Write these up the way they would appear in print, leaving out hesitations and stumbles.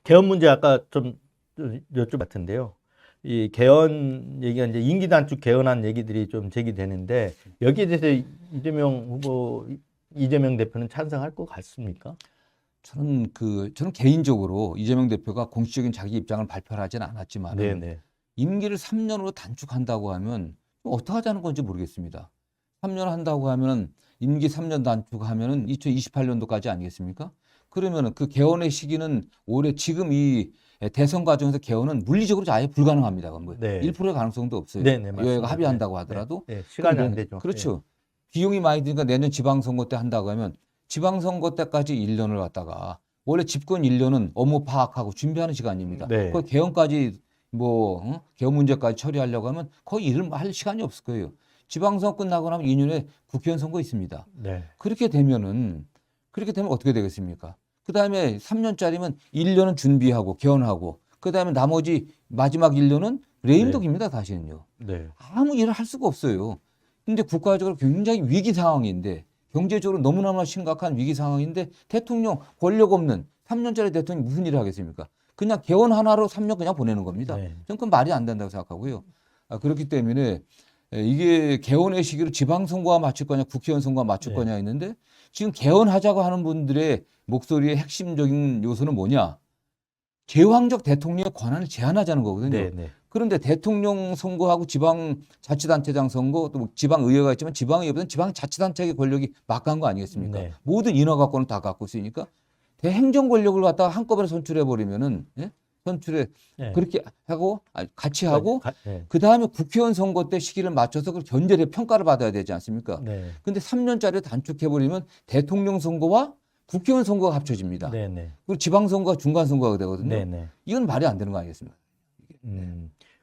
개헌 문제 아까 좀 여쭤봤던데요. 이 개헌 얘기가 이제 임기 단축 개헌안 얘기들이 좀 제기되는데 여기에 대해서 이재명 대표는 찬성할 것 같습니까? 저는 개인적으로 이재명 대표가 공식적인 자기 입장을 발표를 하지는 않았지만은 네네. 임기를 3년으로 단축한다고 하면 어떻게 하자는 건지 모르겠습니다. 3년 한다고 하면은 임기 3년 단축하면은 2028년도까지 아니겠습니까? 그러면은 그 개헌의 시기는 올해 지금 이 대선 과정에서 개헌은 물리적으로 아예 불가능합니다. 그건 네. 1%의 가능성도 없어요. 네네, 여야가 맞습니다. 합의한다고 네. 하더라도 네. 시간이 안 그럼 되죠. 그렇죠. 비용이 많이 드니까 내년 지방선거 때 한다고 하면 지방선거 때까지 1년을 갖다가 원래 집권 1년은 업무 파악하고 준비하는 시간입니다. 네. 그 개헌까지 개헌 문제까지 처리하려고 하면 거의 일을 할 시간이 없을 거예요. 지방선거 끝나고 나면 2년에 국회의원 선거 있습니다. 네. 그렇게 되면 어떻게 되겠습니까? 그다음에 3년짜리면 1년은 준비하고 개헌하고 그다음에 나머지 마지막 1년은 레임덕입니다. 다시는요. 네. 아무 일을 할 수가 없어요. 근데 국가적으로 굉장히 위기 상황인데 경제적으로 너무나나 심각한 위기 상황인데 대통령 권력 없는 3년짜리 대통령이 무슨 일을 하겠습니까? 그냥 개헌 하나로 3년 그냥 보내는 겁니다. 네. 저는 그건 말이 안 된다고 생각하고요. 그렇기 때문에 이게 개헌의 시기를 지방선거와 맞출 거냐 국회의원 선거와 맞출 네. 거냐 했는데 지금 개헌하자고 하는 분들의 목소리의 핵심적인 요소는 뭐냐? 제왕적 대통령의 권한을 제한하자는 거거든요. 네. 네. 그런데 대통령 선거하고 지방자치단체장 선거 또 지방의회가 있지만 지방의회보다는 지방자치단체의 권력이 막강한 거 아니겠습니까? 네. 모든 인허 갖고는 다 갖고 있으니까 대행정 권력을 갖다가 한꺼번에 선출해 버리면은 선출해 네. 그렇게 하고 같이 하고 네. 그 다음에 국회의원 선거 때 시기를 맞춰서 그걸 견제를 평가를 받아야 되지 않습니까? 네. 근데 3년짜리 단축해 버리면 대통령 선거와 국회의원 선거가 합쳐집니다. 네. 네. 그리고 지방선거가 중간선거가 되거든요. 네. 네. 이건 말이 안 되는 거 아니겠습니까?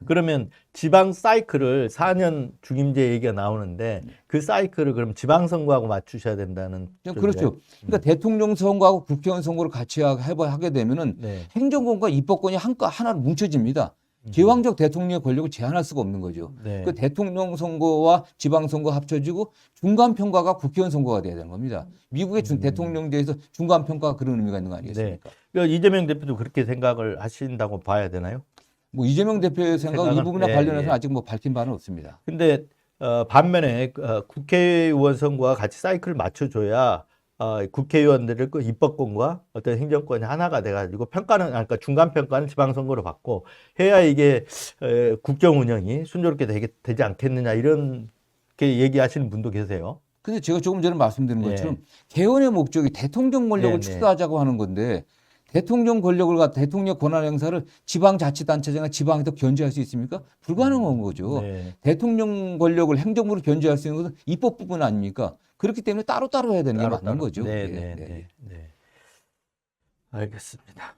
그러면 지방 사이클을 4년 중임제 얘기가 나오는데 그 사이클을 그럼 지방선거하고 맞추셔야 된다는 그렇죠. 그러니까 대통령 선거하고 국회의원 선거를 같이 하게 되면은 네. 행정권과 입법권이 하나로 뭉쳐집니다. 제왕적 대통령의 권력을 제한할 수가 없는 거죠. 네. 그 대통령 선거와 지방 선거 합쳐지고 중간 평가가 국회의원 선거가 돼야 되는 겁니다. 미국의 대통령제에서 중간 평가가 그런 의미가 있는 거 아니겠습니까? 그러니까 이재명 대표도 그렇게 생각을 하신다고 봐야 되나요? 뭐 이재명 대표의 생각 이 부분에 관련해서 아직 뭐 밝힌 바는 없습니다. 근데 반면에 국회의원 선거와 같이 사이클을 맞춰줘야 국회의원들을 그 입법권과 어떤 행정권이 하나가 돼가지고 그러니까 중간 평가는 지방선거로 받고 해야 이게 국정 운영이 순조롭게 되지 않겠느냐 이렇게 얘기하시는 분도 계세요. 근데 제가 조금 전에 말씀드린 것처럼 개헌의 목적이 대통령 권력을 축소하자고 하는 건데 대통령 대통령 권한 행사를 지방자치단체장이나 지방에서 견제할 수 있습니까? 불가능한 거죠. 네. 대통령 권력을 행정부로 견제할 수 있는 것은 입법 부분 아닙니까? 그렇기 때문에 따로따로 해야 되는 게 맞는 거죠. 네. 알겠습니다.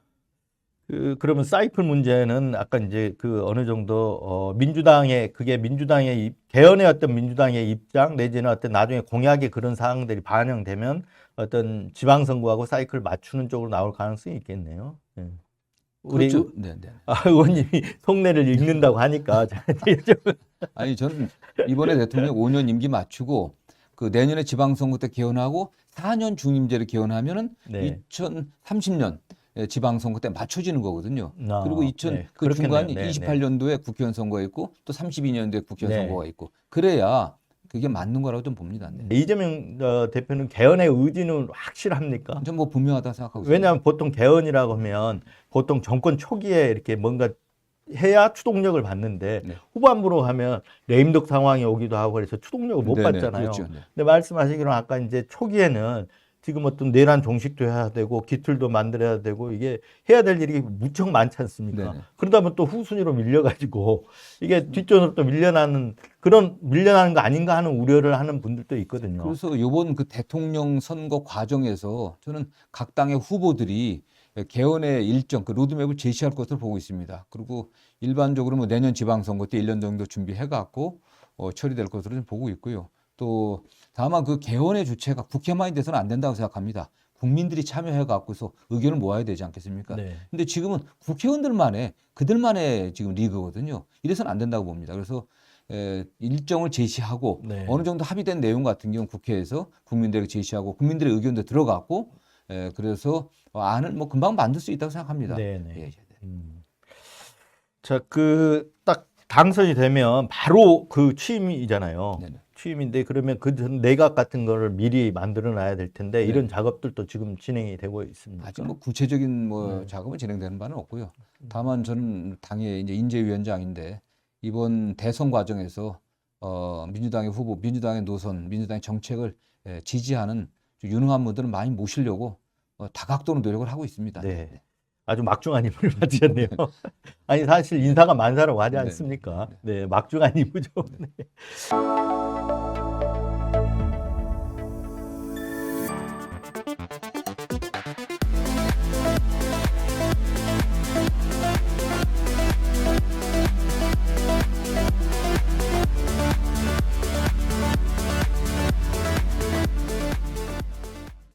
그러면 사이클 문제는 아까 이제 어느 정도 민주당의 개헌의 어떤 민주당의 입장 내지는 어떤 나중에 공약의 그런 사항들이 반영되면 어떤 지방선거하고 사이클 맞추는 쪽으로 나올 가능성이 있겠네요. 네. 우리 그렇죠. 의원님이 속내를 읽는다고 하니까 아니 저는 이번에 대통령 5년 임기 맞추고 그 내년에 지방선거 때 개헌하고 4년 중임제를 개헌하면은 2030년 지방선거 때 맞춰지는 거거든요. 그리고 그 중간에 28년도에 국회의원 선거가 있고 또 32년도에 국회의원 선거가 있고 그래야 그게 맞는 거라고 좀 봅니다. 이재명 대표는 개헌의 의지는 확실합니까? 전 뭐 분명하다 생각하고 있습니다. 왜냐하면 보통 개헌이라고 하면 보통 정권 초기에 이렇게 뭔가 해야 추동력을 받는데 후반부로 하면 레임덕 상황이 오기도 하고 그래서 추동력을 못 받잖아요. 그렇죠. 근데 말씀하시기로는 아까 이제 초기에는 지금 어떤 내란 종식도 해야 되고 기틀도 만들어야 되고 이게 해야 될 일이 무척 많지 않습니까? 그러다 보면 또 후순위로 밀려가지고 이게 뒷전으로 또 밀려나는 거 아닌가 하는 우려를 하는 분들도 있거든요. 그래서 이번 그 대통령 선거 과정에서 저는 각 당의 후보들이 개헌의 일정, 그 로드맵을 제시할 것으로 보고 있습니다. 그리고 일반적으로 뭐 내년 지방선거 때 1년 정도 준비해갖고 처리될 것으로 좀 보고 있고요. 또 다만 그 개헌의 주체가 국회만이 돼서는 안 된다고 생각합니다. 국민들이 참여해갖고서 의견을 모아야 되지 않겠습니까? 근데 지금은 그들만의 지금 리그거든요. 이래서는 안 된다고 봅니다. 그래서 일정을 제시하고 어느 정도 합의된 내용 같은 경우는 국회에서 국민들에게 제시하고 국민들의 의견도 들어갔고 그래서 안을 뭐 금방 만들 수 있다고 생각합니다. 네네. 예, 예. 자, 딱 당선이 되면 바로 그 취임이잖아요. 네네. 취임인데 그러면 그 내각 같은 거를 미리 만들어 놔야 될 텐데 이런 네. 작업들도 지금 진행이 되고 있습니까? 아직 뭐 구체적인 뭐 네. 작업은 진행되는 바는 없고요. 다만 저는 당의 이제 인재위원장인데 이번 대선 과정에서 민주당의 후보, 민주당의 노선, 민주당의 정책을 지지하는 좀 유능한 분들을 많이 모시려고 다각도로 노력을 하고 있습니다. 네. 아주 막중한 임무를 맡으셨네요. 아니 사실 인사가 만사라고 하지 네. 않습니까? 네, 막중한 임무죠. 네.